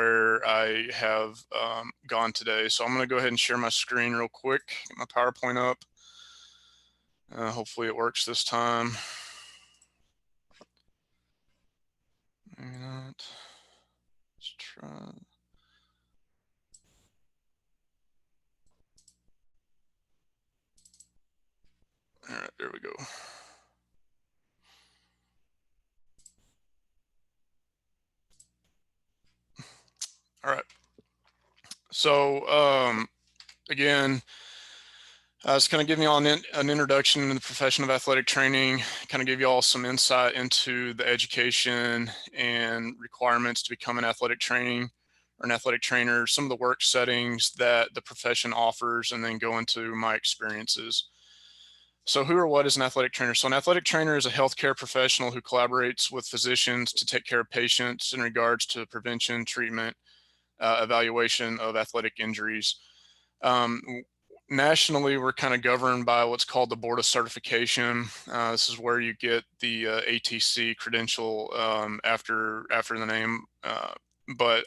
where I have gone today. So I'm going to go ahead and share my screen real quick, get my PowerPoint up. Hopefully it works this time. Maybe not. Let's try. All right, there we go. All right. So again, it's kind of giving you all an introduction to the profession of athletic training, kind of give you all some insight into the education and requirements to become an athletic trainer, some of the work settings that the profession offers, and then go into my experiences. So who or what is an athletic trainer? So an athletic trainer is a healthcare professional who collaborates with physicians to take care of patients in regards to prevention, treatment, evaluation of athletic injuries. Nationally, we're kind of governed by what's called the Board of Certification. This is where you get the ATC credential after the name. But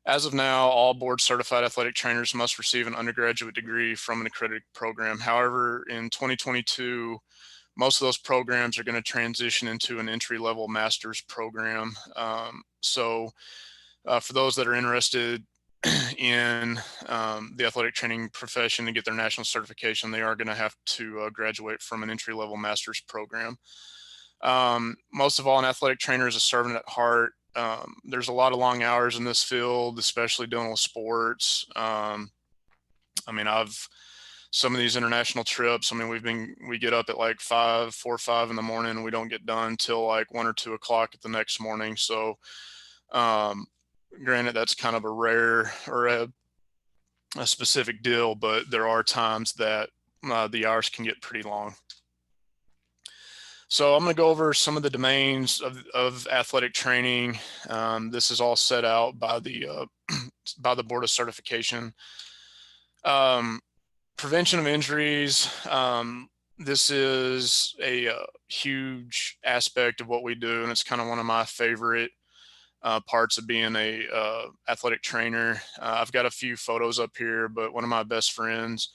as of now, all board certified athletic trainers must receive an undergraduate degree from an accredited program. However, in 2022, most of those programs are going to transition into an entry-level master's program. So for those that are interested in the athletic training profession to get their national certification, they are going to have to graduate from an entry-level master's program. Most of all, an athletic trainer is a servant at heart. There's a lot of long hours in this field, especially dealing with sports. I mean, some of these international trips, I mean, we get up at like 4 or 5 in the morning, and we don't get done till like 1 or 2 o'clock the next morning. So, granted, that's kind of a rare or a specific deal, but there are times that the hours can get pretty long. So I'm going to go over some of the domains of athletic training. This is all set out by the by the Board of Certification. Prevention of injuries. This is a huge aspect of what we do, and it's kind of one of my favorite parts of being a athletic trainer. I've got a few photos up here, but one of my best friends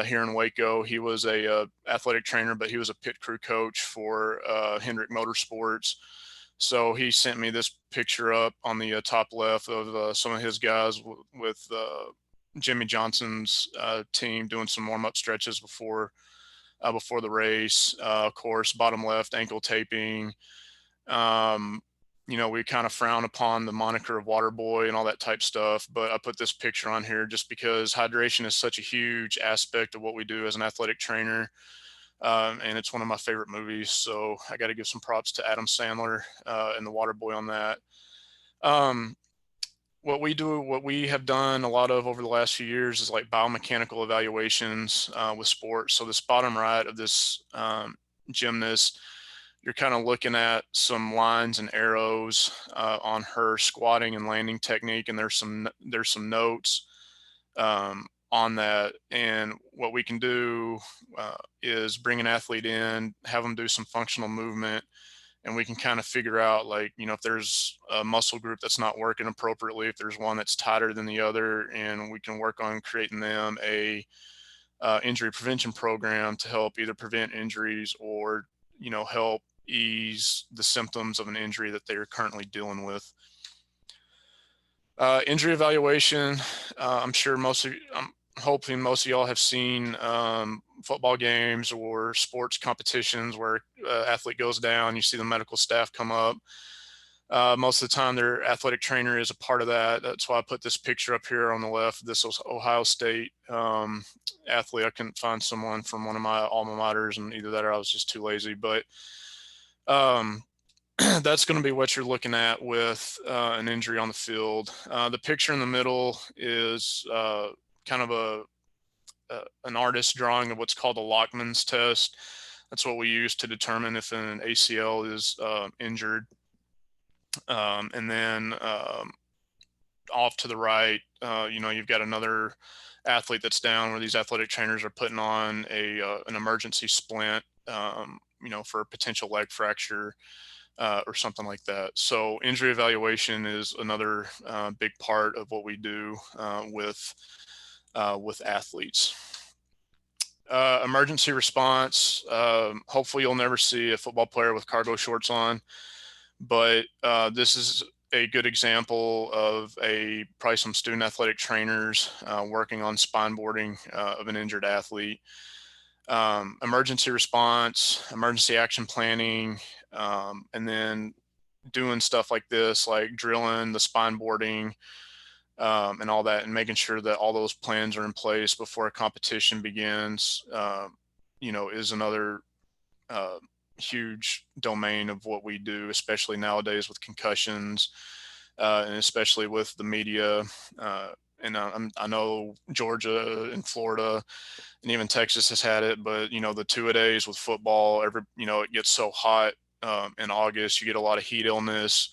here in Waco, he was a athletic trainer, but he was a pit crew coach for Hendrick Motorsports. So he sent me this picture up on the top left of some of his guys with Jimmy Johnson's team doing some warm-up stretches before the race. Of course, bottom left, ankle taping. You know, we kind of frown upon the moniker of water boy and all that type stuff, but I put this picture on here just because hydration is such a huge aspect of what we do as an athletic trainer. And it's one of my favorite movies. So I got to give some props to Adam Sandler and the water boy on that. What we have done a lot of over the last few years is like biomechanical evaluations with sports. So this bottom right of this gymnast, you're kind of looking at some lines and arrows on her squatting and landing technique, and there's some notes on that. And what we can do is bring an athlete in, have them do some functional movement, and we can kind of figure out, like, you know, if there's a muscle group that's not working appropriately, if there's one that's tighter than the other, and we can work on creating them a injury prevention program to help either prevent injuries or, you know, help ease the symptoms of an injury that they're currently dealing with. Injury evaluation. I'm hoping most of y'all have seen football games or sports competitions where athlete goes down, you see the medical staff come up. Most of the time their athletic trainer is a part of that. That's why I put this picture up here on the left. This was Ohio State athlete. I couldn't find someone from one of my alma maters, and either that or I was just too lazy. But that's going to be what you're looking at with an injury on the field. The picture in the middle is kind of an artist drawing of what's called a Lockman's test. That's what we use to determine if an ACL is injured. And then off to the right, you know, you've got another athlete that's down where these athletic trainers are putting on an emergency splint, you know, for a potential leg fracture. or something like that. So injury evaluation is another big part of what we do with athletes. Emergency response. Hopefully, you'll never see a football player with cargo shorts on, but this is a good example of probably some student athletic trainers working on spine boarding of an injured athlete. Emergency response, emergency action planning, and then doing stuff like this, like drilling the spine boarding and all that, and making sure that all those plans are in place before a competition begins, is another uh, huge domain of what we do, especially nowadays with concussions, and especially with the media. Uh, I know Georgia and Florida and even Texas has had it, but the two-a-days with football, it gets so hot in August, you get a lot of heat illness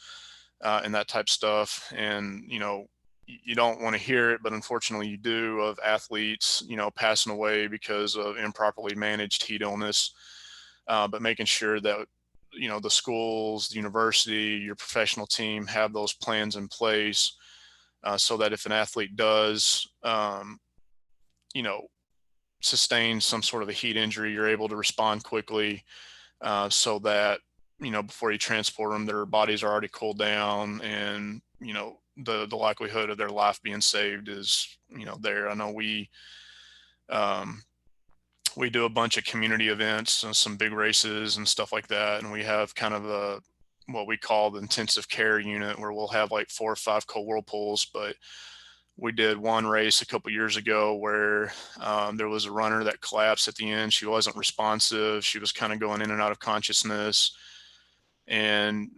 and that type stuff, and you don't want to hear it, but unfortunately you do, of athletes passing away because of improperly managed heat illness. But making sure that the schools, the university, your professional team have those plans in place so that if an athlete does you know sustain some sort of a heat injury, you're able to respond quickly so that before you transport them, their bodies are already cooled down, and the likelihood of their life being saved is there. I know um, we do a bunch of community events and some big races and stuff like that, and we have kind of what we call the intensive care unit, where we'll have like 4 or 5 whirlpools. But we did one race a couple years ago where there was a runner that collapsed at the end. She wasn't responsive. She was kind of going in and out of consciousness. And,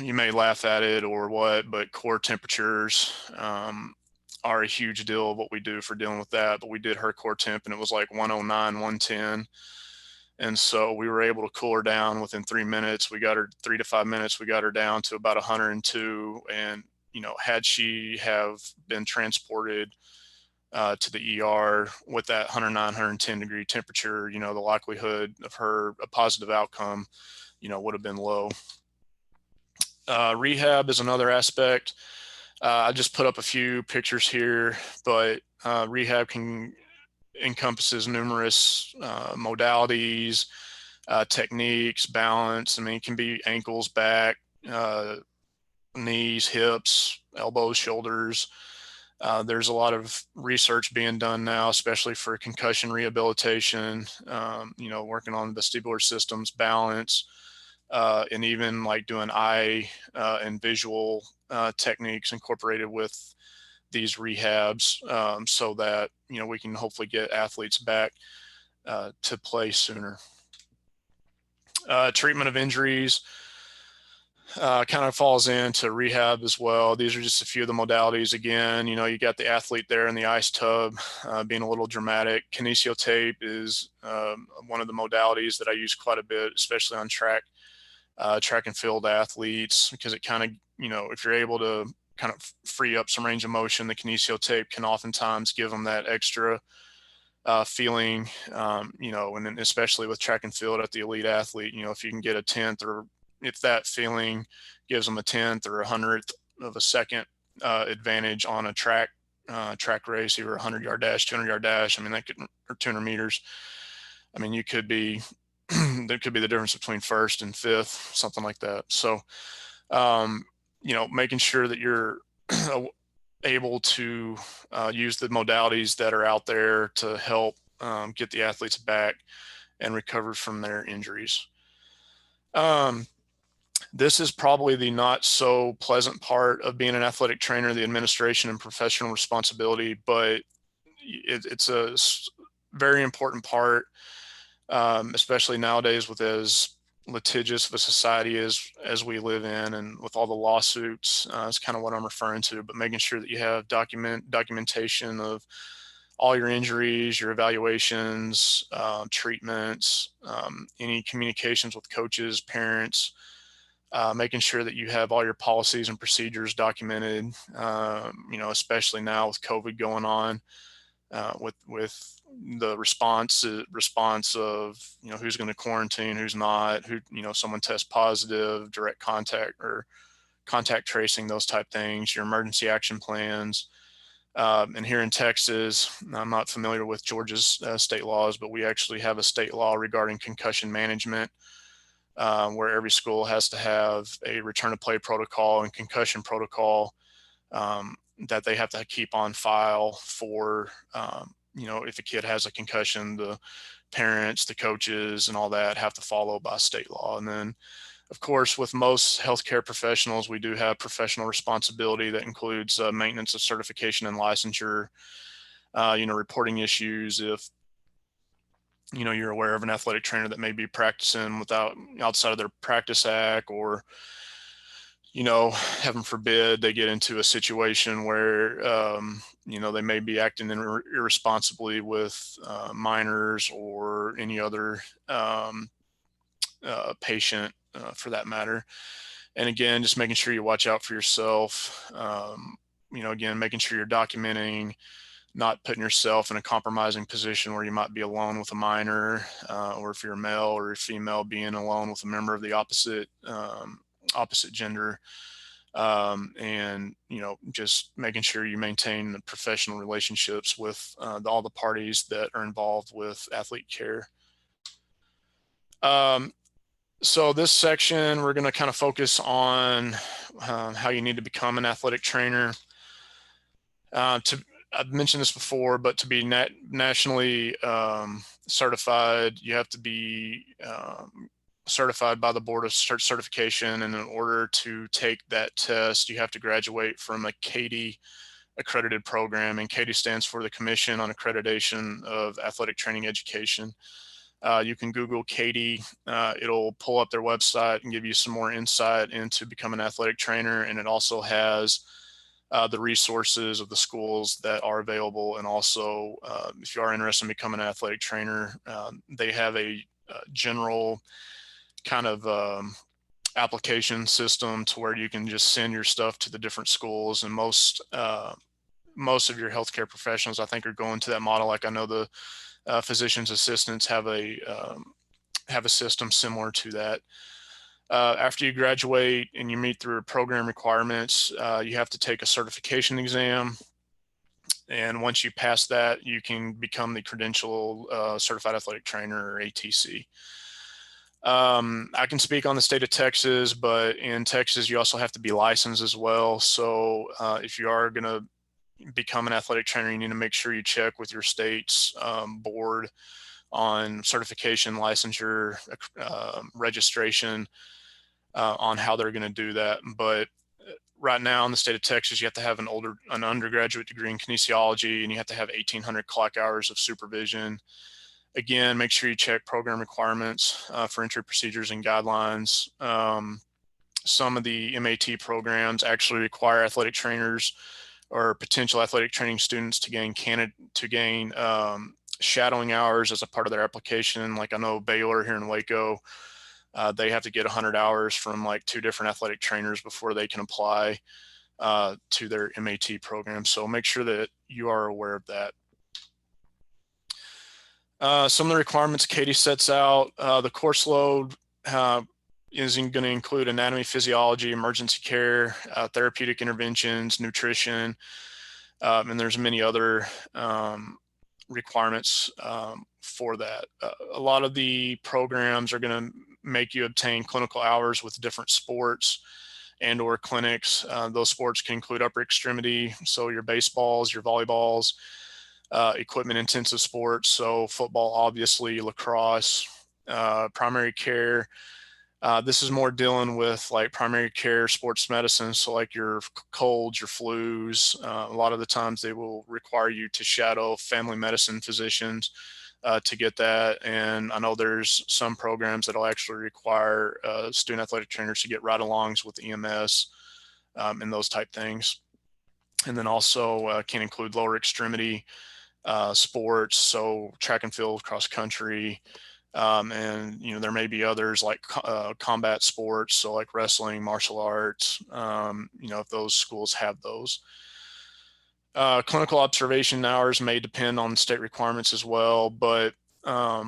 you may laugh at it or what, but core temperatures are a huge deal of what we do for dealing with that. But we did her core temp, and it was like 109, 110. And so we were able to cool her down within 3 minutes. We got her 3 to 5 minutes. We got her down to about 102. And, had she have been transported to the ER with that 109, 110 degree temperature, the likelihood of a positive outcome, would have been low. Rehab is another aspect. I just put up a few pictures here, but rehab encompasses numerous modalities, techniques, balance. I mean, it can be ankles, back, knees, hips, elbows, shoulders. There's a lot of research being done now, especially for concussion rehabilitation, working on vestibular systems, balance, and even like doing eye and visual techniques incorporated with these rehabs, so that we can hopefully get athletes back to play sooner. Treatment of injuries kind of falls into rehab as well. These are just a few of the modalities. Again, you got the athlete there in the ice tub being a little dramatic. Kinesiotape is one of the modalities that I use quite a bit, especially on track and field athletes, because it kind of, if you're able to kind of free up some range of motion, the kinesiotape can oftentimes give them that extra feeling, and then especially with track and field at the elite athlete, if you can get a 10th, or if that feeling gives them a 10th or 100th of a second advantage on a track race, either a 100-yard dash, 200-yard dash, I mean, that could, or 200 meters. I mean, you could be, there could be the difference between first and fifth, something like that. So, making sure that you're able to use the modalities that are out there to help get the athletes back and recover from their injuries. This is probably the not so pleasant part of being an athletic trainer, the administration and professional responsibility, but it's a very important part, especially nowadays with as litigious of a society as we live in, and with all the lawsuits. Is kind of what I'm referring to, but making sure that you have documentation of all your injuries, your evaluations, treatments, any communications with coaches, parents, making sure that you have all your policies and procedures documented, especially now with COVID going on. with the response of, you know, who's going to quarantine, who's not, who, you know, someone tests positive, direct contact or contact tracing, those type things, your emergency action plans. And here in Texas, I'm not familiar with Georgia's state laws, but we actually have a state law regarding concussion management, where every school has to have a return to play protocol and concussion protocol that they have to keep on file for, you know, if a kid has a concussion, the parents, the coaches, and all that have to follow by state law. And then, of course, with most healthcare professionals, we do have professional responsibility that includes maintenance of certification and licensure, you know, reporting issues if, you know, you're aware of an athletic trainer that may be practicing outside of their practice act, or, you know, heaven forbid, they get into a situation where, you know, they may be acting irresponsibly with minors or any other patient for that matter. And again, just making sure you watch out for yourself. You know, again, making sure you're documenting, not putting yourself in a compromising position where you might be alone with a minor, or if you're a male or a female, being alone with a member of the opposite gender. And, you know, just making sure you maintain the professional relationships with all the parties that are involved with athlete care. So this section, we're going to kind of focus on how you need to become an athletic trainer. I've mentioned this before, but to be nationally certified, you have to be certified by the Board of Certification. And in order to take that test, you have to graduate from a KINS accredited program. And KINS stands for the Commission on Accreditation of Athletic Training Education. You can Google KINS. It'll pull up their website and give you some more insight into becoming an athletic trainer. And it also has the resources of the schools that are available. And also, if you are interested in becoming an athletic trainer, they have a general kind of application system to where you can just send your stuff to the different schools. And most of your healthcare professionals, I think, are going to that model. Like I know the physician's assistants have a system similar to that. After you graduate and you meet the program requirements, you have to take a certification exam. And once you pass that, you can become the credential certified athletic trainer, or ATC. I can speak on the state of Texas, but in Texas, you also have to be licensed as well. So if you are going to become an athletic trainer, you need to make sure you check with your state's board on certification, licensure, registration, on how they're going to do that. But right now in the state of Texas, you have to have an undergraduate degree in kinesiology, and you have to have 1,800 clock hours of supervision. Again, make sure you check program requirements for entry procedures and guidelines. Some of the MAT programs actually require athletic trainers or potential athletic training students to gain shadowing hours as a part of their application. Like I know Baylor here in Waco, they have to get 100 hours from like 2 different athletic trainers before they can apply to their MAT program. So make sure that you are aware of that. Some of the requirements Katie sets out, the course load is going to include anatomy, physiology, emergency care, therapeutic interventions, nutrition, and there's many other requirements for that. A lot of the programs are going to make you obtain clinical hours with different sports and or clinics. Those sports can include upper extremity, so your baseballs, your volleyballs, equipment intensive sports, so football, obviously, lacrosse, primary care. This is more dealing with like primary care sports medicine, so like your colds, your flus. A lot of the times they will require you to shadow family medicine physicians to get that. And I know there's some programs that'll actually require student athletic trainers to get ride-alongs with EMS and those type things. And then also can include lower extremity sports, so track and field, cross country, and you know there may be others like combat sports, so like wrestling, martial arts. You know, if those schools have those. Clinical observation hours may depend on state requirements as well, but I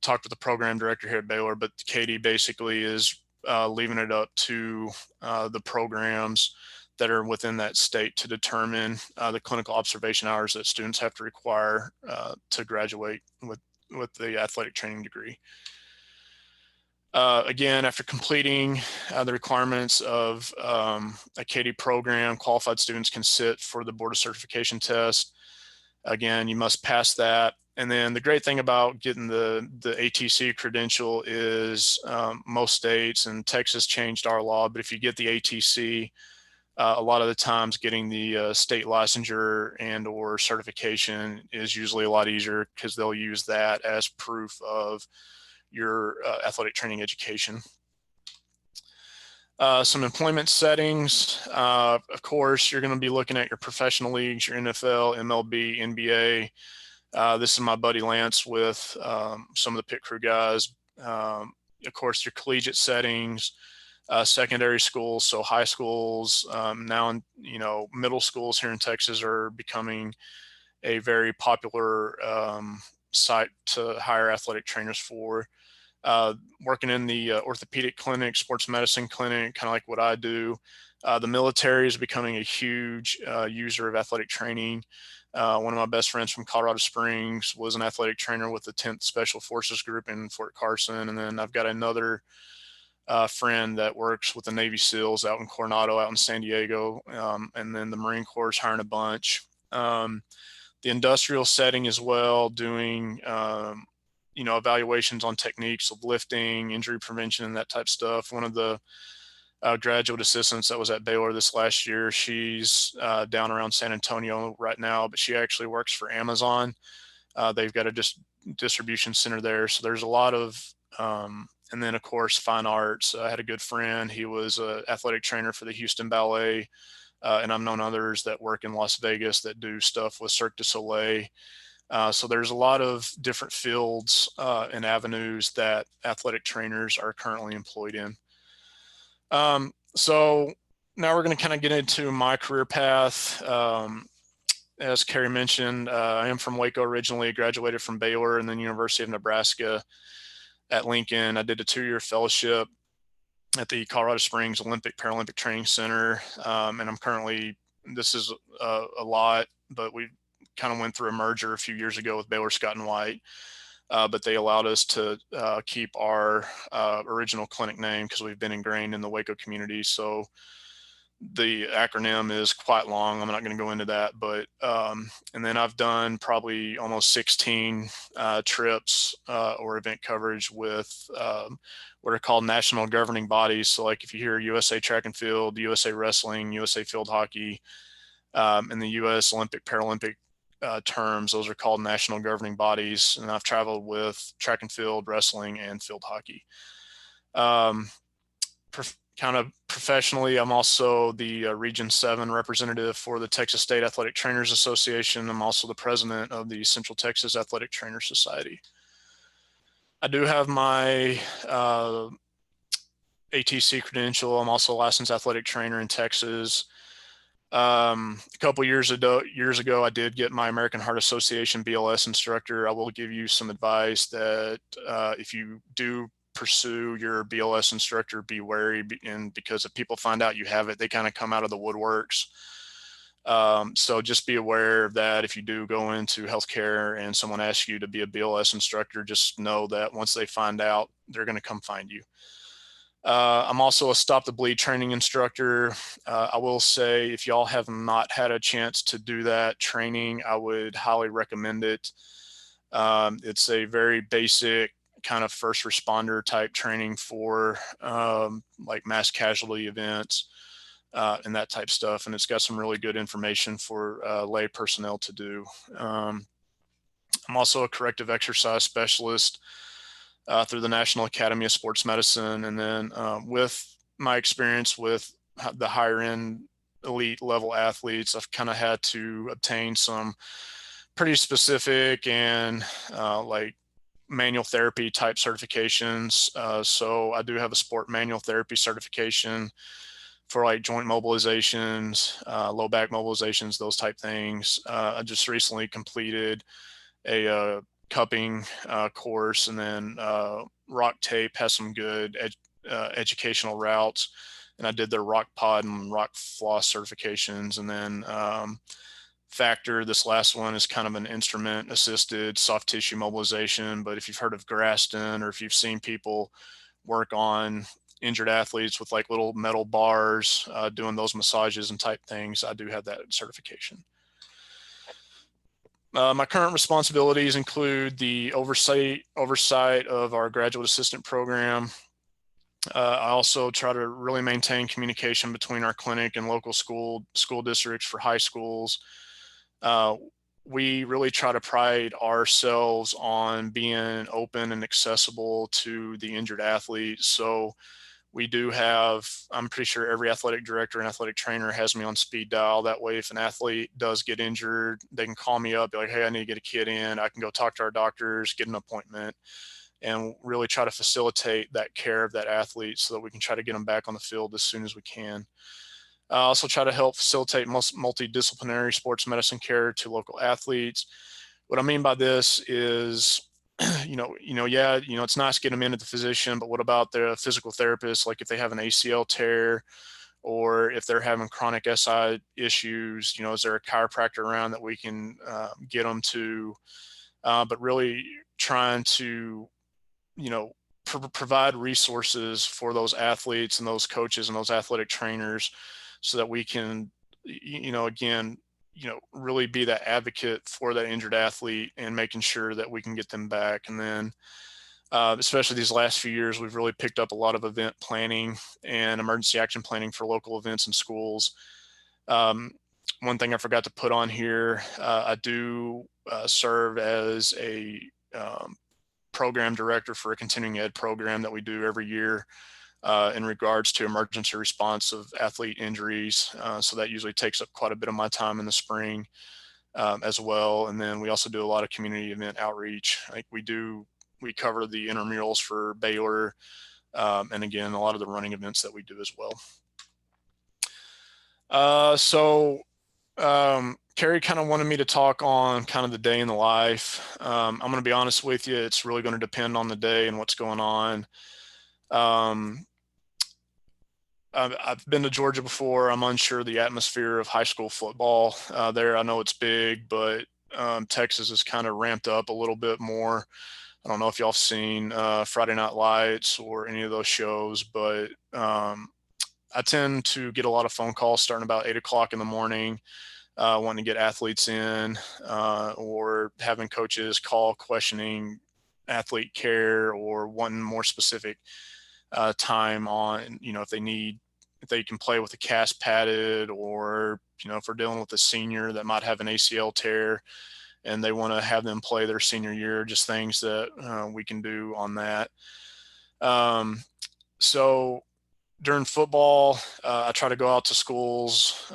talked with the program director here at Baylor, but Katie basically is leaving it up to the programs that are within that state to determine the clinical observation hours that students have to require to graduate with the athletic training degree. Again, after completing the requirements of a Katie program, qualified students can sit for the board of certification test. Again, you must pass that. And then the great thing about getting the ATC credential is most states, and Texas changed our law, but if you get the ATC, a lot of the times getting the state licensure and or certification is usually a lot easier because they'll use that as proof of your athletic training education. Some employment settings. Of course, you're going to be looking at your professional leagues, your NFL, MLB, NBA. This is my buddy Lance with some of the pit crew guys. Of course, your collegiate settings, secondary schools, so high schools. Now, middle schools here in Texas are becoming a very popular site to hire athletic trainers for. Working in the orthopedic clinic, sports medicine clinic, kind of like what I do. The military is becoming a huge user of athletic training. One of my best friends from Colorado Springs was an athletic trainer with the 10th Special Forces Group in Fort Carson. And then I've got another friend that works with the Navy SEALs out in Coronado, out in San Diego. And then the Marine Corps is hiring a bunch. The industrial setting as well, doing evaluations on techniques of lifting, injury prevention, and that type of stuff. One of the graduate assistants that was at Baylor this last year, she's down around San Antonio right now, but she actually works for Amazon. They've got a distribution center there. So there's a lot of, and then of course, fine arts. I had a good friend. He was an athletic trainer for the Houston Ballet. And I've known others that work in Las Vegas that do stuff with Cirque du Soleil. So there's a lot of different fields and avenues that athletic trainers are currently employed in. So now we're going to kind of get into my career path. As Carrie mentioned, I am from Waco originally, graduated from Baylor and then University of Nebraska at Lincoln. I did a 2-year fellowship at the Colorado Springs Olympic Paralympic Training Center. And I'm currently, this is a lot, but we kind of went through a merger a few years ago with Baylor Scott and White. But they allowed us to keep our original clinic name because we've been ingrained in the Waco community. So the acronym is quite long. I'm not going to go into that, but and then I've done probably almost 16 trips or event coverage with what are called national governing bodies. So like if you hear USA Track and Field, USA Wrestling, USA Field Hockey, and the US Olympic Paralympic terms, those are called national governing bodies. And I've traveled with track and field, wrestling, and field hockey. Kind of professionally, I'm also the Region 7 representative for the Texas State Athletic Trainers Association. I'm also the president of the Central Texas Athletic Trainer Society. I do have my ATC credential. I'm also a licensed athletic trainer in Texas. A couple years ago, I did get my American Heart Association BLS instructor. I will give you some advice that if you do pursue your BLS instructor, be wary, and because if people find out you have it, they kind of come out of the woodworks. So just be aware of that. If you do go into healthcare and someone asks you to be a BLS instructor, just know that once they find out, they're going to come find you. I'm also a Stop the Bleed training instructor. I will say if y'all have not had a chance to do that training, I would highly recommend it. It's a very basic kind of first responder type training for like mass casualty events and that type stuff. And it's got some really good information for lay personnel to do. I'm also a corrective exercise specialist through the National Academy of Sports Medicine. And then with my experience with the higher end elite level athletes, I've kind of had to obtain some pretty specific and like manual therapy type certifications. So I do have a sport manual therapy certification for like joint mobilizations, low back mobilizations, those type things. I just recently completed a cupping course, and then Rock Tape has some good educational routes, and I did their Rock Pod and Rock Floss certifications. And then Factor, this last one, is kind of an instrument assisted soft tissue mobilization. But if you've heard of Graston, or if you've seen people work on injured athletes with like little metal bars, doing those massages and type things, I do have that certification. My current responsibilities include the oversight of our graduate assistant program. I also try to really maintain communication between our clinic and local school districts for high schools. We really try to pride ourselves on being open and accessible to the injured athletes. So we do have, I'm pretty sure every athletic director and athletic trainer has me on speed dial. That way, if an athlete does get injured, they can call me up, be like, hey, I need to get a kid in. I can go talk to our doctors, get an appointment, and really try to facilitate that care of that athlete so that we can try to get them back on the field as soon as we can. I also try to help facilitate multidisciplinary sports medicine care to local athletes. What I mean by this is, yeah, it's nice to get them in at the physician, but what about the physical therapist? Like if they have an ACL tear, or if they're having chronic SI issues, is there a chiropractor around that we can get them to? But really trying to, provide resources for those athletes and those coaches and those athletic trainers so that we can, again, really be that advocate for that injured athlete and making sure that we can get them back. And then, especially these last few years, we've really picked up a lot of event planning and emergency action planning for local events and schools. One thing I forgot to put on here, I do serve as a program director for a continuing ed program that we do every year in regards to emergency response of athlete injuries. So that usually takes up quite a bit of my time in the spring as well. And then we also do a lot of community event outreach. Like we cover the intramurals for Baylor, and again, a lot of the running events that we do as well. Carrie kind of wanted me to talk on kind of the day in the life. I'm going to be honest with you, it's really going to depend on the day and what's going on. I've been to Georgia before. I'm unsure of the atmosphere of high school football there. I know it's big, but Texas is kind of ramped up a little bit more. I don't know if y'all have seen Friday Night Lights or any of those shows, but I tend to get a lot of phone calls starting about 8 o'clock in the morning, wanting to get athletes in, or having coaches call questioning athlete care, or wanting more specific time on, if they can play with a cast padded, or, if we're dealing with a senior that might have an ACL tear and they want to have them play their senior year, just things that we can do on that. So during football, I try to go out to schools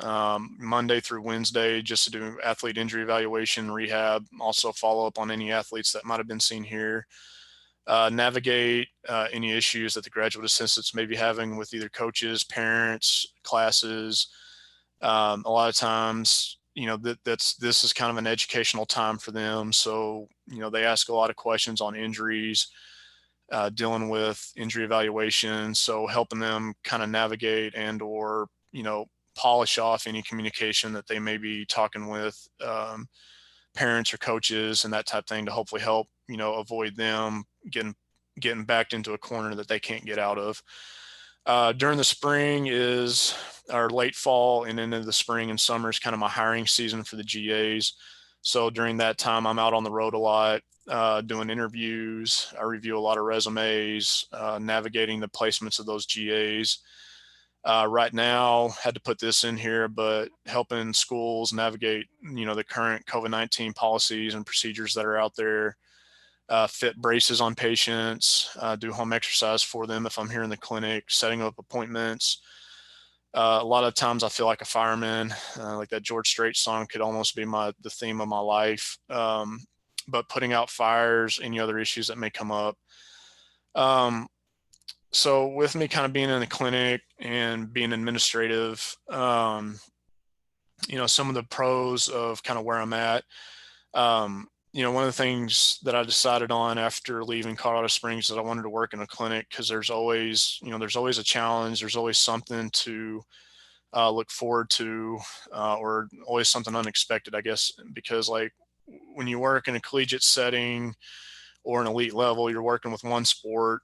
Monday through Wednesday just to do athlete injury evaluation, rehab, also follow up on any athletes that might have been seen here. Navigate any issues that the graduate assistants may be having with either coaches, parents, classes. A lot of times, this is kind of an educational time for them. So, they ask a lot of questions on injuries, dealing with injury evaluation. So helping them kind of navigate and, or, polish off any communication that they may be talking with parents or coaches and that type of thing, to hopefully help, avoid them getting backed into a corner that they can't get out of. During the spring is our late fall and into the spring and summer is kind of my hiring season for the GAs. So during that time, I'm out on the road a lot, doing interviews. I review a lot of resumes, navigating the placements of those GAs. Right now, had to put this in here, but helping schools navigate, the current COVID-19 policies and procedures that are out there. Fit braces on patients, do home exercise for them if I'm here in the clinic, setting up appointments. A lot of times I feel like a fireman, like that George Strait song could almost be the theme of my life. But putting out fires, any other issues that may come up. So with me kind of being in the clinic and being administrative, some of the pros of kind of where I'm at, one of the things that I decided on after leaving Colorado Springs is that I wanted to work in a clinic, because there's always a challenge. There's always something to look forward to, or always something unexpected, I guess, because like when you work in a collegiate setting or an elite level, you're working with one sport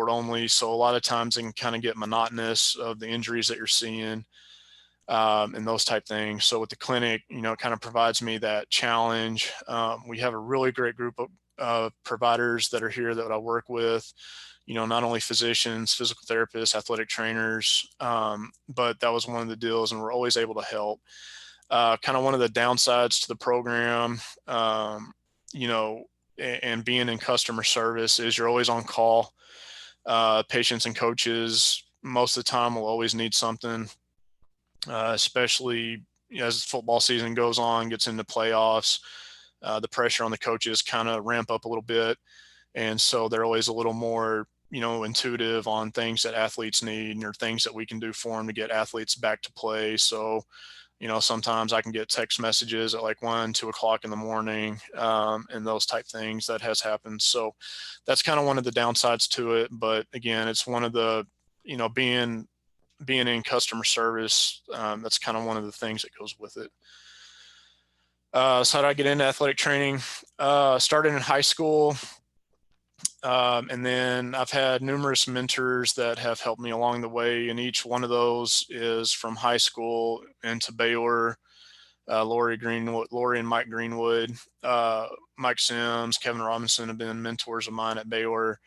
only. So a lot of times it can kind of get monotonous of the injuries that you're seeing, and those type things. So with the clinic, it kind of provides me that challenge. We have a really great group of providers that are here that I work with, not only physicians, physical therapists, athletic trainers, but that was one of the deals, and we're always able to help. Kind of one of the downsides to the program, you know, and being in customer service is you're always on call. Patients and coaches most of the time will always need something, especially as football season goes on, gets into playoffs. The pressure on the coaches kind of ramp up a little bit. And so they're always a little more, intuitive on things that athletes need, or things that we can do for them to get athletes back to play. So, sometimes I can get text messages at like 1, 2 o'clock in the morning, and those type things that has happened. So that's kind of one of the downsides to it. But again, it's one of the, being in customer service, that's kind of one of the things that goes with it. So how did I get into athletic training? Started in high school. And then I've had numerous mentors that have helped me along the way. And each one of those is from high school into Baylor. Lori and Mike Greenwood, Mike Sims, Kevin Robinson have been mentors of mine at Baylor.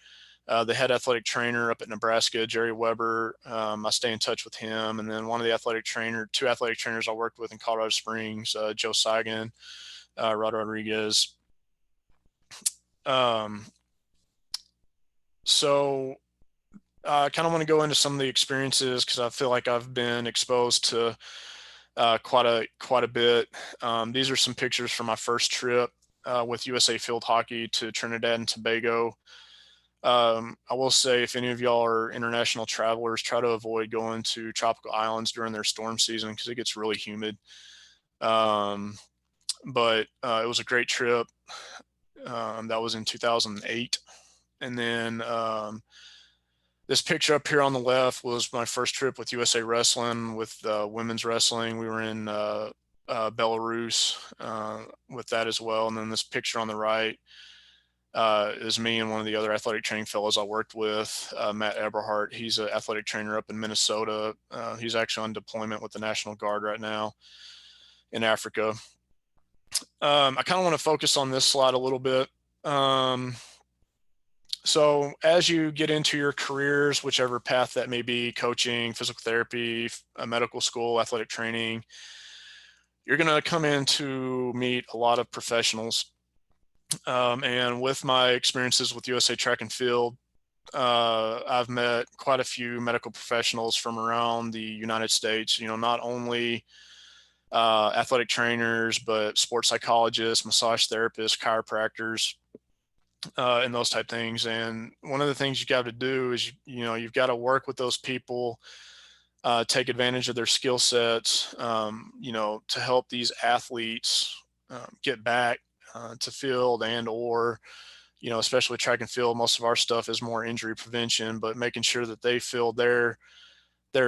The head athletic trainer up at Nebraska, Jerry Weber, I stay in touch with him. And then two athletic trainers I worked with in Colorado Springs, Joe Seigan, Rod Rodriguez. So I kind of want to go into some of the experiences, because I feel like I've been exposed to quite a bit. These are some pictures from my first trip with USA Field Hockey to Trinidad and Tobago. I will say, if any of y'all are international travelers, try to avoid going to tropical islands during their storm season, because it gets really humid. But it was a great trip. That was in 2008. And then this picture up here on the left was my first trip with USA Wrestling, with women's wrestling. We were in Belarus with that as well. And then this picture on the right is me and one of the other athletic training fellows I worked with, Matt Eberhardt. He's an athletic trainer up in Minnesota. He's actually on deployment with the National Guard right now in Africa. I kind of want to focus on this slide a little bit. So as you get into your careers, whichever path that may be, coaching, physical therapy, medical school, athletic training, you're going to come in to meet a lot of professionals. And with my experiences with USA Track and Field, I've met quite a few medical professionals from around the United States, not only athletic trainers, but sports psychologists, massage therapists, chiropractors, and those type things. And one of the things you got to do is, you've got to work with those people, take advantage of their skill sets, to help these athletes get back to field, and or, especially track and field, most of our stuff is more injury prevention, but making sure that they feel their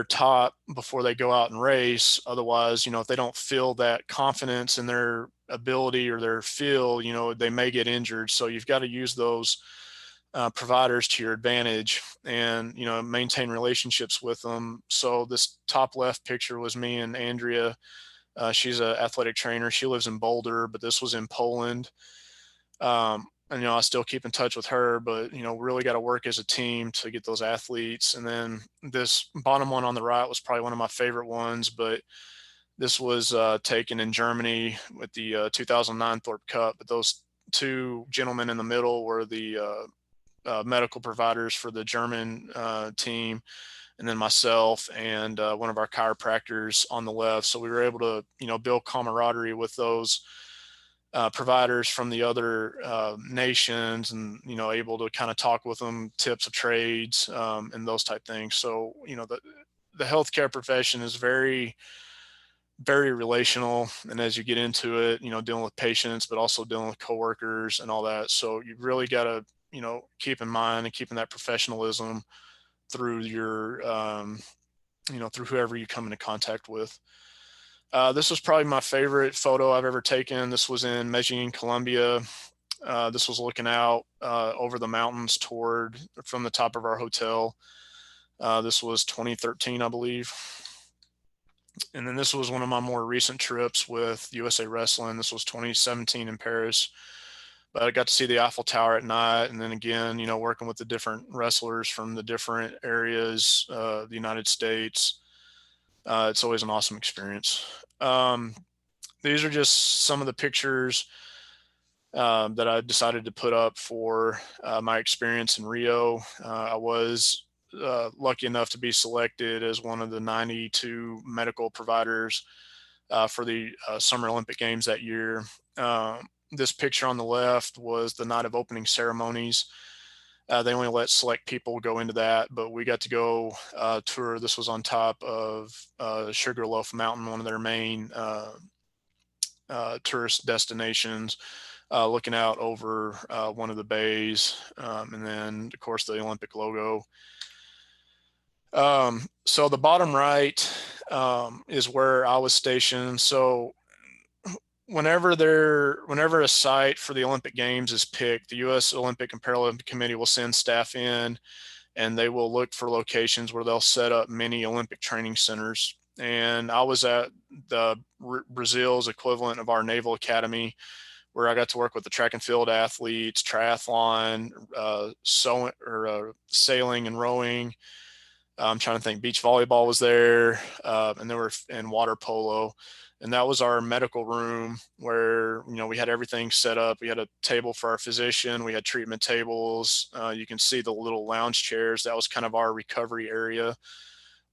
top before they go out and race. Otherwise, if they don't feel that confidence in their ability or their feel, they may get injured. So you've got to use those providers to your advantage, and, maintain relationships with them. So this top left picture was me and Andrea. She's an athletic trainer. She lives in Boulder, but this was in Poland. And, I still keep in touch with her, but, really got to work as a team to get those athletes. And then this bottom one on the right was probably one of my favorite ones, but this was taken in Germany with the 2009 Thorpe Cup. But those two gentlemen in the middle were the medical providers for the German team, and then myself and one of our chiropractors on the left. So we were able to, build camaraderie with those providers from the other nations, and able to kind of talk with them, tips of trades, and those type things. So the healthcare profession is very, very relational, and as you get into it, dealing with patients, but also dealing with coworkers and all that. So you really got to keep in mind and keeping that professionalism through your through whoever you come into contact with. This was probably my favorite photo I've ever taken. This was in Medellin, Colombia. This was looking out over the mountains from the top of our hotel. This was 2013, I believe. And then this was one of my more recent trips with USA Wrestling. This was 2017 in Paris. But I got to see the Eiffel Tower at night. And then again, working with the different wrestlers from the different areas of the United States. It's always an awesome experience. These are just some of the pictures that I decided to put up for my experience in Rio. I was lucky enough to be selected as one of the 92 medical providers for the Summer Olympic Games that year. This picture on the left was the night of opening ceremonies. They only let select people go into that, but we got to go tour. This was on top of Sugarloaf Mountain, one of their main tourist destinations, looking out over one of the bays, and then of course the Olympic logo. So the bottom right is where I was stationed. So whenever a site for the Olympic Games is picked, the U.S. Olympic and Paralympic Committee will send staff in, and they will look for locations where they'll set up mini Olympic training centers. And I was at the Brazil's equivalent of our Naval Academy, where I got to work with the track and field athletes, triathlon, sailing and rowing. I'm trying to think, beach volleyball was there, and there were in water polo. And that was our medical room where, we had everything set up. We had a table for our physician. We had treatment tables. You can see the little lounge chairs. That was kind of our recovery area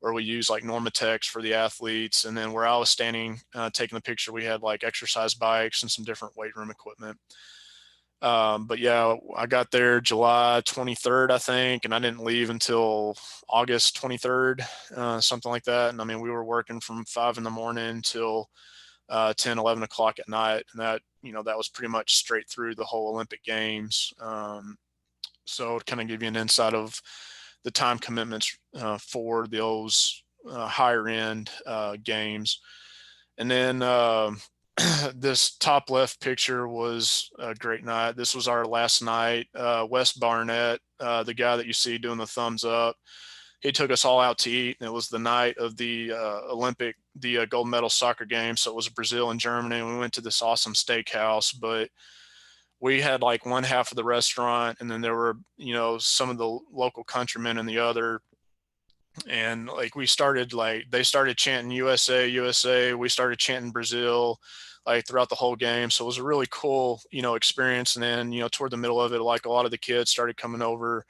where we use like Normatex for the athletes. And then where I was standing, taking the picture, we had like exercise bikes and some different weight room equipment. But yeah, I got there July 23rd, I think, and I didn't leave until August 23rd, something like that. And I mean, we were working from 5 in the morning till 10, 11 o'clock at night. And that, that was pretty much straight through the whole Olympic Games. So to kind of give you an insight of the time commitments for those higher end games. And then this top left picture was a great night. This was our last night. Wes Barnett, the guy that you see doing the thumbs up, he took us all out to eat. And it was the night of the gold medal soccer game. So it was Brazil and Germany. And we went to this awesome steakhouse, but we had like one half of the restaurant, and then there were, some of the local countrymen in the other. And like they started chanting USA, USA. We started chanting Brazil like throughout the whole game. So it was a really cool, experience. And then, toward the middle of it, like a lot of the kids started coming over,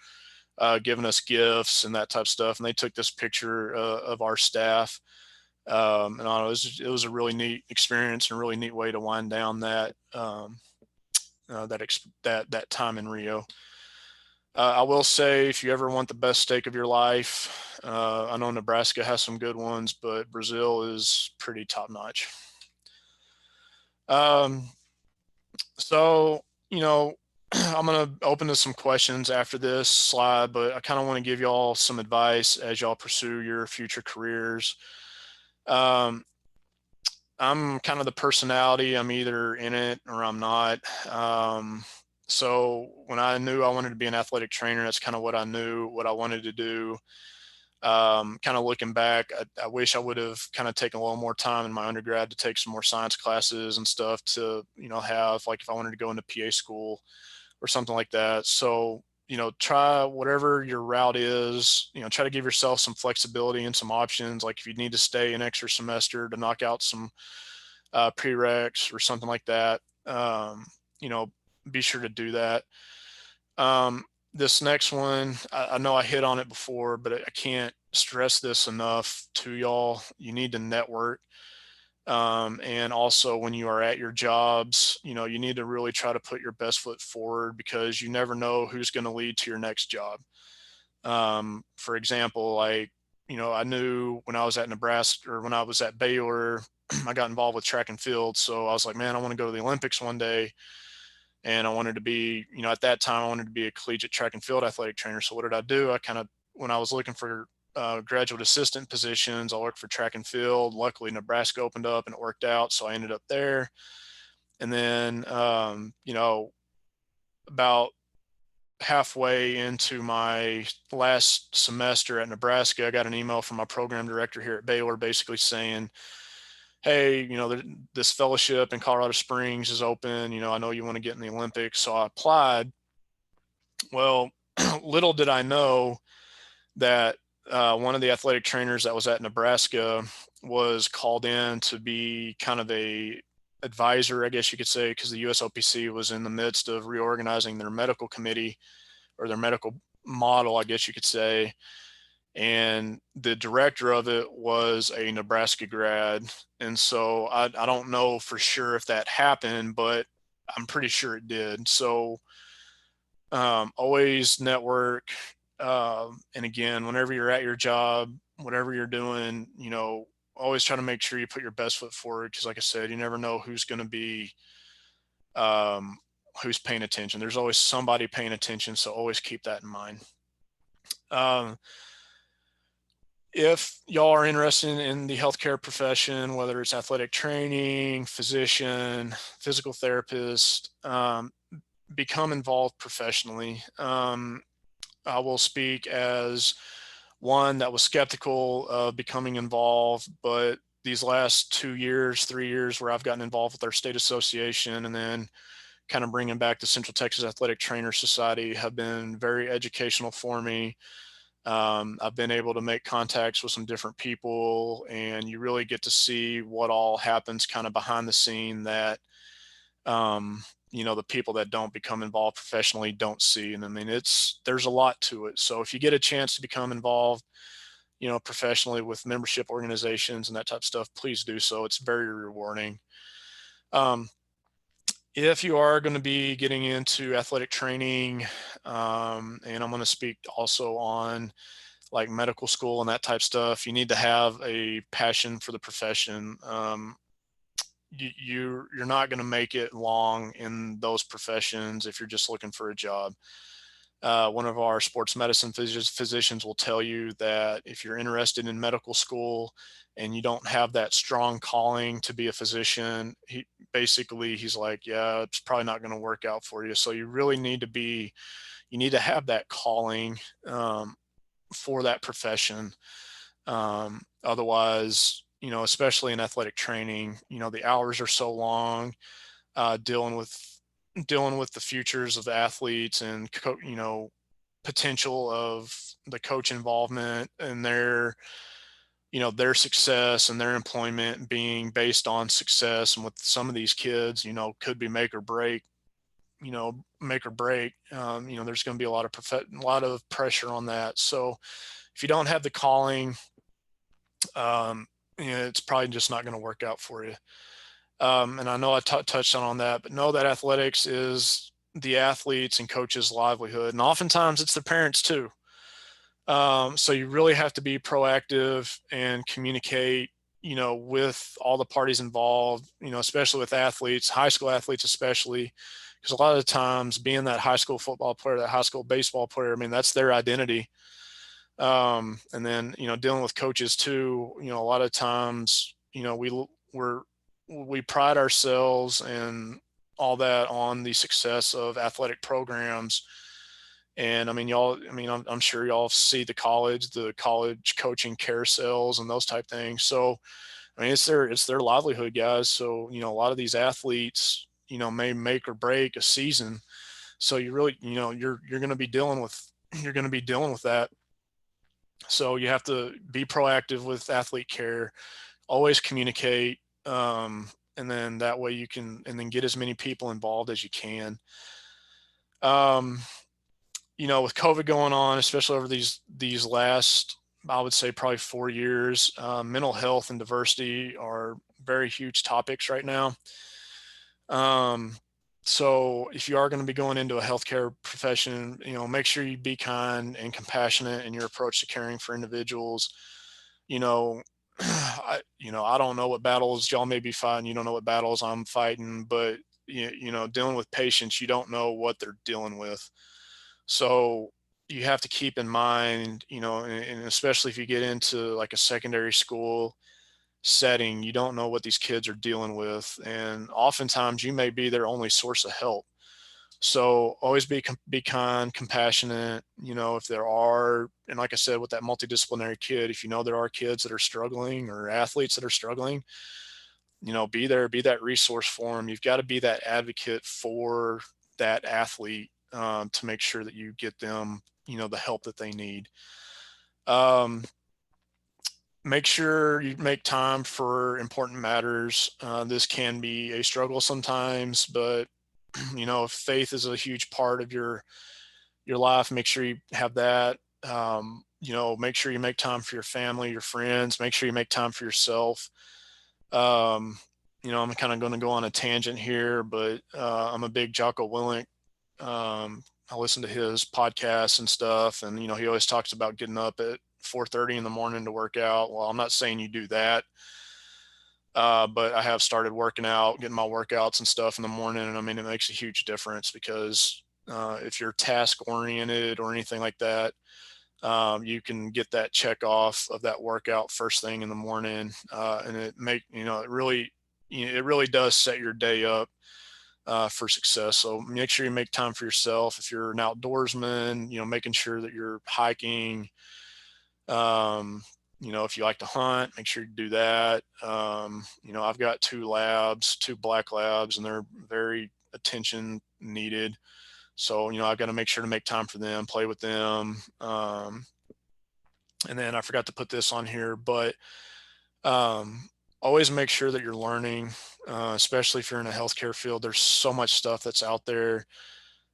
giving us gifts and that type of stuff. And they took this picture of our staff. And I don't know, it was a really neat experience and a really neat way to wind down that time in Rio. I will say, if you ever want the best steak of your life, I know Nebraska has some good ones, but Brazil is pretty top notch. So, I'm going to open to some questions after this slide, but I kind of want to give y'all some advice as y'all pursue your future careers. I'm kind of the personality. I'm either in it or I'm not. So when I knew I wanted to be an athletic trainer, that's kind of what I knew, what I wanted to do. Kind of looking back, I wish I would have kind of taken a little more time in my undergrad to take some more science classes and stuff to, have, like if I wanted to go into PA school or something like that. So, try whatever your route is, try to give yourself some flexibility and some options. Like if you need to stay an extra semester to knock out some prereqs or something like that, be sure to do that. This next one, I know I hit on it before, but I can't stress this enough to y'all. You need to network. And also when you are at your jobs, you need to really try to put your best foot forward, because you never know who's going to lead to your next job. For example, like, I knew when I was at Nebraska, or when I was at Baylor, I got involved with track and field. So I was like, man, I want to go to the Olympics one day. And I wanted to be, at that time, I wanted to be a collegiate track and field athletic trainer. So what did I do? When I was looking for graduate assistant positions, I worked for track and field. Luckily, Nebraska opened up and it worked out. So I ended up there. And then, about halfway into my last semester at Nebraska, I got an email from my program director here at Baylor basically saying, hey, this fellowship in Colorado Springs is open. I know you want to get in the Olympics. So I applied. Well, little did I know that one of the athletic trainers that was at Nebraska was called in to be kind of a advisor, I guess you could say, because the USOPC was in the midst of reorganizing their medical committee, or their medical model, I guess you could say. And the director of it was a Nebraska grad. And so I don't know for sure if that happened, but I'm pretty sure it did. So always network. And again, whenever you're at your job, whatever you're doing, always try to make sure you put your best foot forward. Because like I said, you never know who's going to be, um, who's paying attention. There's always somebody paying attention. So always keep that in mind. Um, if y'all are interested in the healthcare profession, whether it's athletic training, physician, physical therapist, become involved professionally. I will speak as one that was skeptical of becoming involved, but these last 2 years, 3 years, where I've gotten involved with our state association and then kind of bringing back the Central Texas Athletic Trainer Society, have been very educational for me. I've been able to make contacts with some different people, and you really get to see what all happens kind of behind the scene that, the people that don't become involved professionally don't see. And I mean, there's a lot to it. So if you get a chance to become involved, professionally with membership organizations and that type of stuff, please do so. It's very rewarding. Um, if you are going to be getting into athletic training, and I'm going to speak also on like medical school and that type of stuff, you need to have a passion for the profession. You're not going to make it long in those professions if you're just looking for a job. One of our sports medicine physicians will tell you that if you're interested in medical school and you don't have that strong calling to be a physician, he's like, yeah, it's probably not going to work out for you. So you really need to have that calling, for that profession. Otherwise, especially in athletic training, the hours are so long, dealing with the futures of the athletes and potential of the coach involvement and their success and their employment being based on success. And with some of these kids, could be make or break. There's going to be a lot of pressure on that. So if you don't have the calling, it's probably just not going to work out for you. And I know I touched on that, but know that athletics is the athletes and coaches' livelihood. And oftentimes it's the parents too. So you really have to be proactive and communicate, with all the parties involved, especially with athletes, high school athletes, especially, because a lot of the times being that high school football player, that high school baseball player, I mean, that's their identity. And then, dealing with coaches too, a lot of times, we pride ourselves and all that on the success of athletic programs. And I mean, I'm sure y'all see the college coaching carousels and those type things. So, I mean, it's their livelihood, guys. So, a lot of these athletes, may make or break a season. So you really, you're going to be dealing with that. So you have to be proactive with athlete care, always communicate, and then that way you can, and then get as many people involved as you can. With COVID going on, especially over these last I would say probably 4 years. Mental health and diversity are very huge topics right now. So if you are going to be going into a healthcare profession, make sure you be kind and compassionate in your approach to caring for individuals. You know, I don't know what battles y'all may be fighting. You don't know what battles I'm fighting, but dealing with patients, you don't know what they're dealing with. So you have to keep in mind, and especially if you get into like a secondary school setting, you don't know what these kids are dealing with. And oftentimes you may be their only source of help. So always be kind, compassionate, if there are, and like I said, with that multidisciplinary kid, if you know there are kids that are struggling or athletes that are struggling, be there, be that resource for them. You've got to be that advocate for that athlete, to make sure that you get them, the help that they need. Um, Make sure you make time for important matters. This can be a struggle sometimes, but faith is a huge part of your life. Make sure you have that. Make sure you make time for your family, your friends. Make sure you make time for yourself. I'm kind of going to go on a tangent here, but I'm a big Jocko Willink. I listen to his podcasts and stuff, and he always talks about getting up at 4:30 in the morning to work out. Well, I'm not saying you do that, but I have started working out, getting my workouts and stuff in the morning, and I mean it makes a huge difference because if you're task oriented or anything like that, you can get that check off of that workout first thing in the morning, and it really does set your day up for success. So make sure you make time for yourself. If you're an outdoorsman, making sure that you're hiking. If you like to hunt, make sure you do that. I've got two black labs, and they're very attention needed. So, I've got to make sure to make time for them, play with them. And then I forgot to put this on here, but always make sure that you're learning, especially if you're in a healthcare field. There's so much stuff that's out there.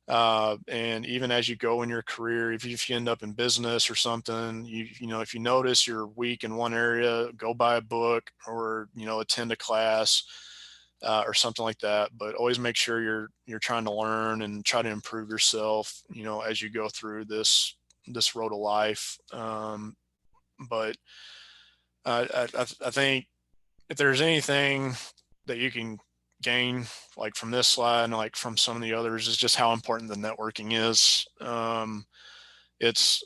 And even as you go in your career, if you end up in business or something, if you notice you're weak in one area, go buy a book or, attend a class, or something like that. But always make sure you're trying to learn and try to improve yourself, as you go through this road of life. But I think if there's anything that you can gain like from this slide and like from some of the others, is just how important the networking is. It's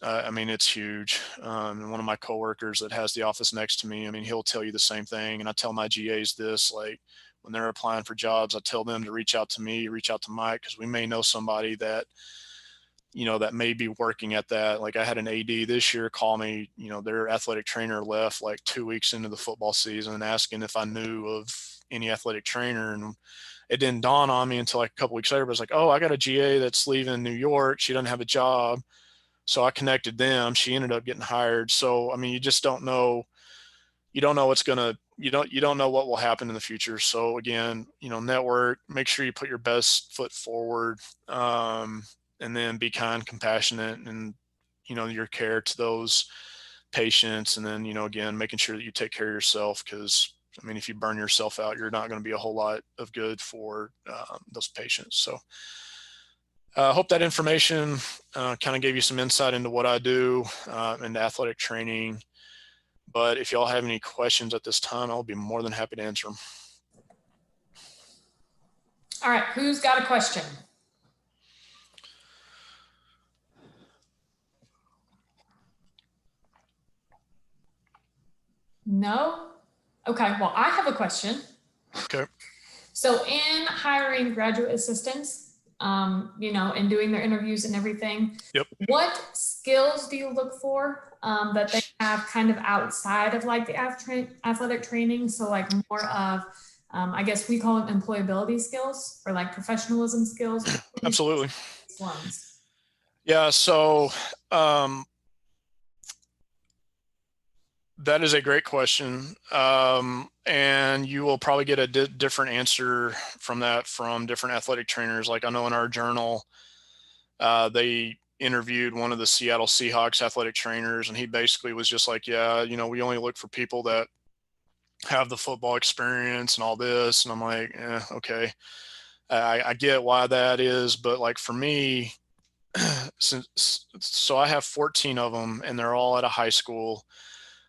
huge. And one of my coworkers that has the office next to me, he'll tell you the same thing. And I tell my GAs this, like when they're applying for jobs, I tell them to reach out to me, reach out to Mike, because we may know somebody that that may be working at that. Like I had an AD this year call me, their athletic trainer left like 2 weeks into the football season, asking if I knew of any athletic trainer. And it didn't dawn on me until like a couple weeks later, but it's like, oh, I got a GA that's leaving New York. She doesn't have a job. So I connected them. She ended up getting hired. So, you just don't know. You don't know you don't know what will happen in the future. So again, network, make sure you put your best foot forward. And then be kind, compassionate, and your care to those patients. And then again, making sure that you take care of yourself, because if you burn yourself out, you're not going to be a whole lot of good for those patients. So I hope that information kind of gave you some insight into what I do, into athletic training. But if y'all have any questions at this time, I'll be more than happy to answer them. All right, who's got a question? No? Okay, well, I have a question. Okay. So in hiring graduate assistants, and doing their interviews and everything, Yep. what skills do you look for that they have kind of outside of like the athletic training? So like more of, I guess we call them employability skills or like professionalism skills. Absolutely. Ones. Yeah. So that is a great question. And you will probably get a different answer from that from different athletic trainers. Like I know in our journal, they interviewed one of the Seattle Seahawks athletic trainers, and he basically was just like, yeah, we only look for people that have the football experience and all this. And I'm like, okay, I get why that is, but like for me, so I have 14 of them, and they're all at a high school.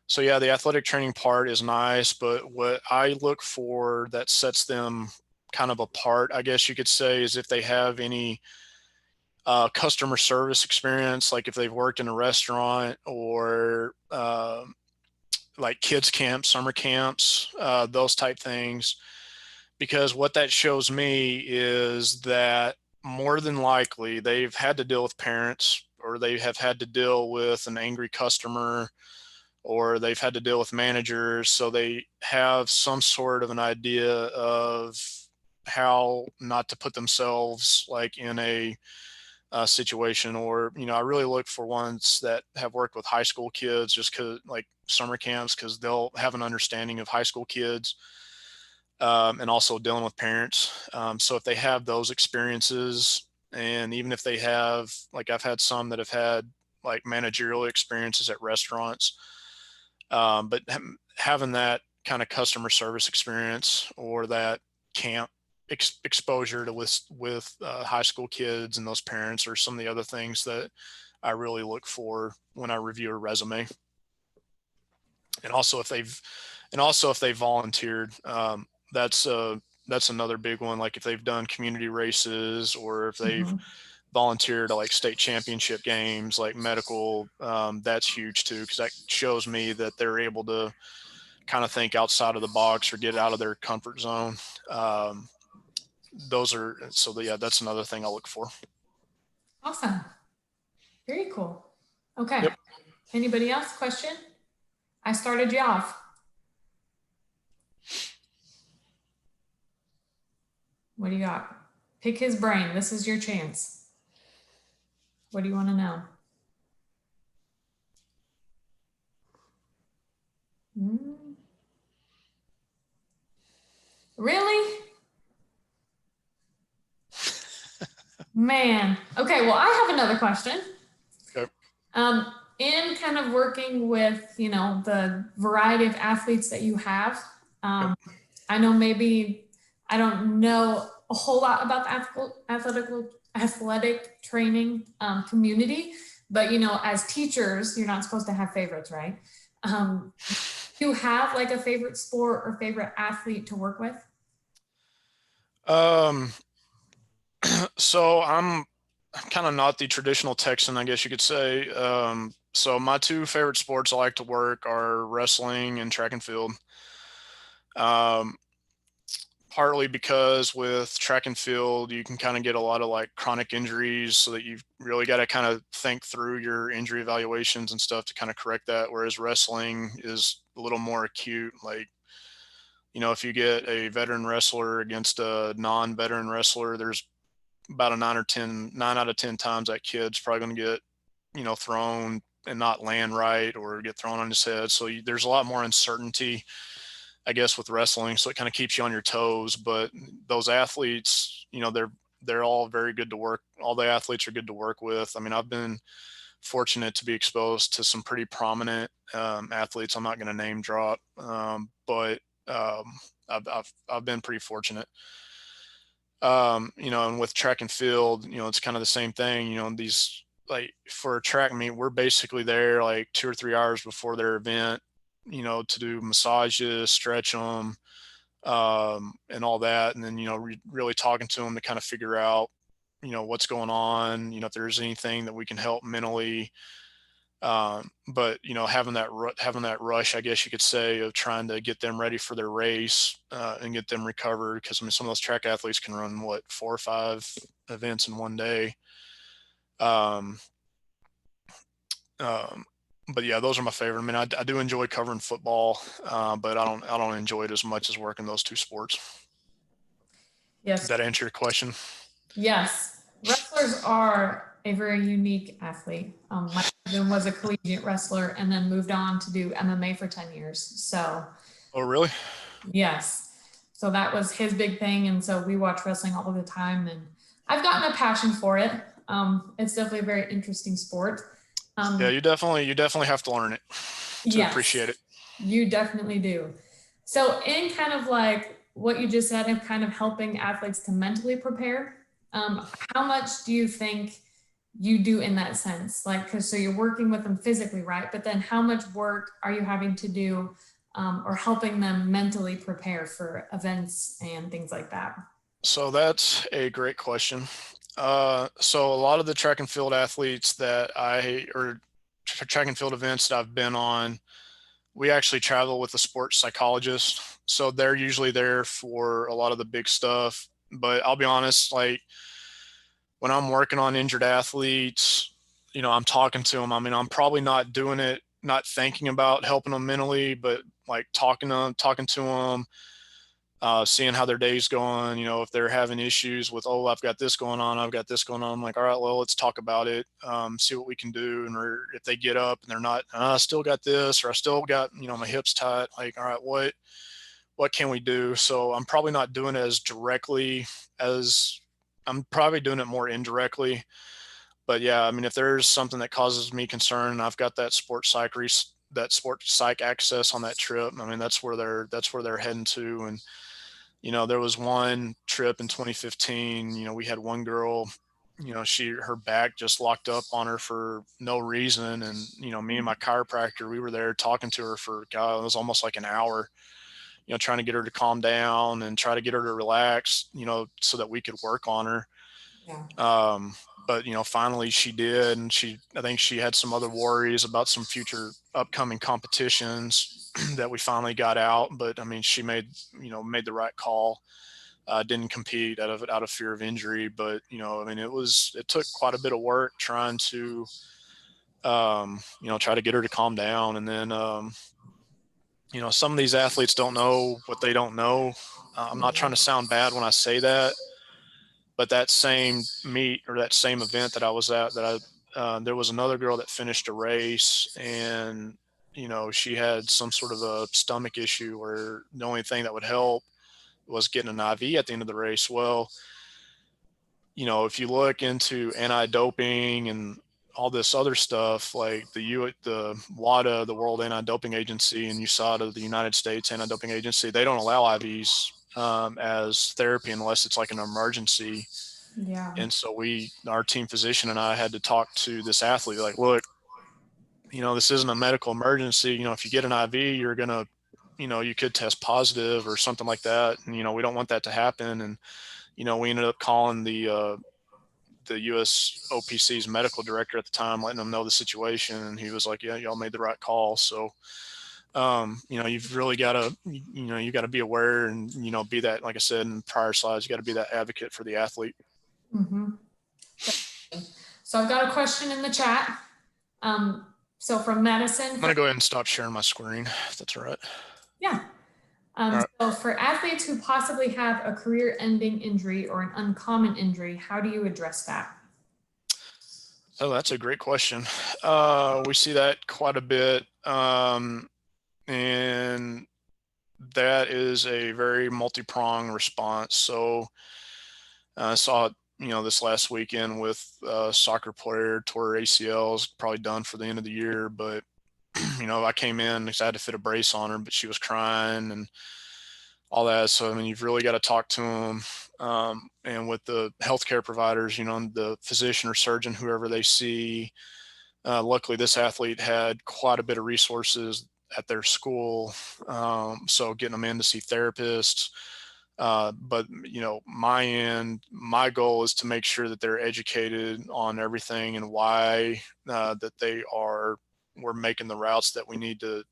So yeah, the athletic training part is nice, but what I look for that sets them kind of apart, I guess you could say, is if they have any customer service experience, like if they've worked in a restaurant or like kids camps, summer camps, those type things. Because what that shows me is that more than likely they've had to deal with parents, or they have had to deal with an angry customer, or they've had to deal with managers. So they have some sort of an idea of how not to put themselves like in a situation. Or I really look for ones that have worked with high school kids, just because like summer camps, because they'll have an understanding of high school kids, and also dealing with parents. So if they have those experiences, and even if they have, like I've had some that have had like managerial experiences at restaurants, but having that kind of customer service experience, or that camp exposure to with high school kids and those parents, are some of the other things that I really look for when I review a resume. And also if they've volunteered, that's that's another big one. Like if they've done community races, or if they've Mm-hmm. volunteer to like state championship games, like medical, that's huge too, because that shows me that they're able to kind of think outside of the box or get out of their comfort zone. um, those are so yeah, that's another thing I look for. Awesome. Very cool. Okay. Yep. Anybody else? Question? I started you off. What do you got? Pick his brain. This is your chance. What do you want to know? Mm. Really? Man. Okay, well, I have another question. Okay. Um, in kind of working with, the variety of athletes that you have, Yep. I know maybe I don't know a whole lot about the athletic training community, but as teachers, you're not supposed to have favorites, right? Do you have like a favorite sport or favorite athlete to work with? um so I'm kind of not the traditional Texan, I guess you could say. So my two favorite sports I like to work are wrestling and track and field. um Partly because with track and field, you can kind of get a lot of like chronic injuries, so that you've really got to kind of think through your injury evaluations and stuff to kind of correct that. Whereas wrestling is a little more acute. Like, if you get a veteran wrestler against a non-veteran wrestler, there's about a 9 out of 10 times that kid's probably going to get, thrown and not land right, or get thrown on his head. So there's a lot more uncertainty, I guess, with wrestling. So it kind of keeps you on your toes. But those athletes, they're all very good to work. All the athletes are good to work with. I mean, I've been fortunate to be exposed to some pretty prominent athletes. I'm not going to name drop, but I've been pretty fortunate. And with track and field, it's kind of the same thing. These, like for a track meet, we're basically there like 2 or 3 hours before their event, to do massages, stretch them, and all that. And then, really talking to them to kind of figure out, what's going on, if there's anything that we can help mentally. But having that rush, I guess you could say, of trying to get them ready for their race, and get them recovered. Because I mean, some of those track athletes can run 4 or 5 events in one day. Um, um, but yeah, those are my favorite. I mean, I do enjoy covering football, but I don't enjoy it as much as working those two sports. Did Yes. that answer your question? Yes. Wrestlers are a very unique athlete. My husband was a collegiate wrestler and then moved on to do MMA for 10 years. So, Oh, really? yes. So that was his big thing. And so we watch wrestling all the time. And I've gotten a passion for it. It's definitely a very interesting sport. Yeah, Um, you definitely have to learn it to appreciate yes, it. you definitely do. So, in kind of like what you just said, of kind of helping athletes to mentally prepare, how much do you think you do in that sense? Like, because so you're working with them physically, right? But then how much work are you having to do or helping them mentally prepare for events and things like that? So that's a great question. So a lot of the track and field athletes that or track and field events that I've been on, we actually travel with a sports psychologist. So they're usually there for a lot of the big stuff. But I'll be honest, like when I'm working on injured athletes, I'm talking to them. I mean, I'm probably not doing it, not thinking about helping them mentally, but like talking to them, seeing how their day's going. If they're having issues with, oh, I've got this going on, I've got this going on. I'm like, all right, well, let's talk about it, see what we can do. And or if they get up and they're not, I still got this, or I still got, my hips tight. Like, all right, what can we do? So I'm probably not doing it as directly as I'm probably doing it more indirectly. But yeah, I mean, if there's something that causes me concern, I've got that sports psych access on that trip. I mean, that's where they're heading to. And there was one trip in 2015. We had one girl. Her back just locked up on her for no reason, and me and my chiropractor, we were there talking to her for God, it was almost like an hour. Trying to get her to calm down and try to get her to relax. So that we could work on her. Yeah. But finally she did, and I think she had some other worries about some future upcoming competitions that we finally got out. But I mean, she made the right call. Didn't compete out of fear of injury. But I mean, it took quite a bit of work trying to try to get her to calm down. And then some of these athletes don't know what they don't know. I'm not trying to sound bad when I say that, but that same meet or that same event that I was at, there was another girl that finished a race, and she had some sort of a stomach issue where the only thing that would help was getting an IV at the end of the race. Well, if you look into anti-doping and all this other stuff, like the WADA, the World Anti-Doping Agency, and USADA, the United States Anti-Doping Agency, they don't allow IVs as therapy unless it's like an emergency. Yeah. And so our team physician and I had to talk to this athlete, like, look, this isn't a medical emergency. If you get an IV, you're going to, you could test positive or something like that. And, we don't want that to happen. And, we ended up calling the US OPC's medical director at the time, letting them know the situation. And he was like, yeah, y'all made the right call. So, you've really got to, you got to be aware and, be that, like I said in prior slides, you got to be that advocate for the athlete. Mm-hmm. So I've got a question in the chat. So from I'm Madison, going to go ahead and stop sharing my screen, if that's all right. yeah. All right. So for athletes who possibly have a career-ending injury or an uncommon injury, how do you address that? Oh, that's a great question. We see that quite a bit. And that is a very multi-pronged response. So I saw it, this last weekend with a soccer player, tore her ACLs, probably done for the end of the year. But, I came in because I had to fit a brace on her, but she was crying and all that. So, I mean, you've really got to talk to them. And with the healthcare providers, the physician or surgeon, whoever they see. Luckily, this athlete had quite a bit of resources at their school, so getting them in to see therapists. But my goal is to make sure that they're educated on everything and why we're making the routes that we need to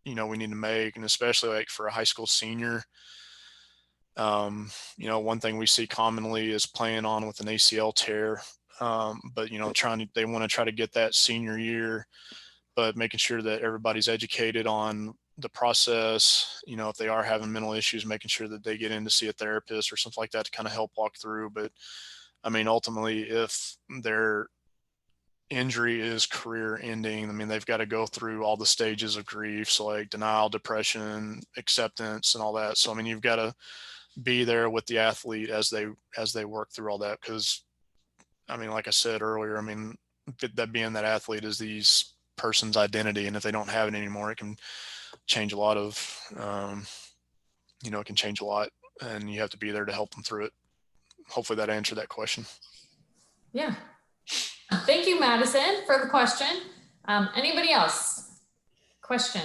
make, and especially like for a high school senior. One thing we see commonly is playing on with an ACL tear. But they want to try to get that senior year, but making sure that everybody's educated on the process. If they are having mental issues, making sure that they get in to see a therapist or something like that to kind of help walk through. But I mean, ultimately, if their injury is career ending, I mean, they've got to go through all the stages of grief. So like denial, depression, acceptance, and all that. So, I mean, you've got to be there with the athlete as they work through all that, because I mean, like I said earlier, I mean, that being that athlete is these person's identity, and if they don't have it anymore, it can change a lot of, it can change a lot, and you have to be there to help them through it. Hopefully that answered that question. Yeah. Thank you, Madison, for the question. Anybody else? Question?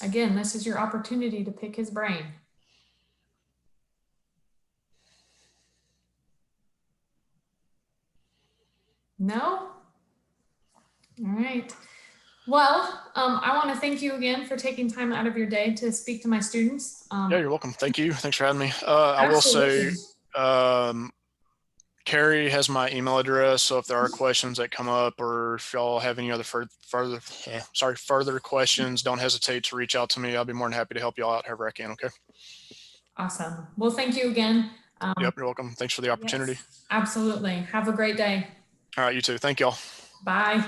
Again, this is your opportunity to pick his brain. No? All right. Well, I want to thank you again for taking time out of your day to speak to my students. Yeah, you're welcome. Thank you. Thanks for having me. I will say, Carrie has my email address, so if there are questions that come up, or if y'all have any other further questions, don't hesitate to reach out to me. I'll be more than happy to help y'all out however I can. Okay. Awesome. Well, thank you again. Yep, you're welcome. Thanks for the opportunity. Yes, absolutely. Have a great day. All right, you too. Thank y'all. Bye.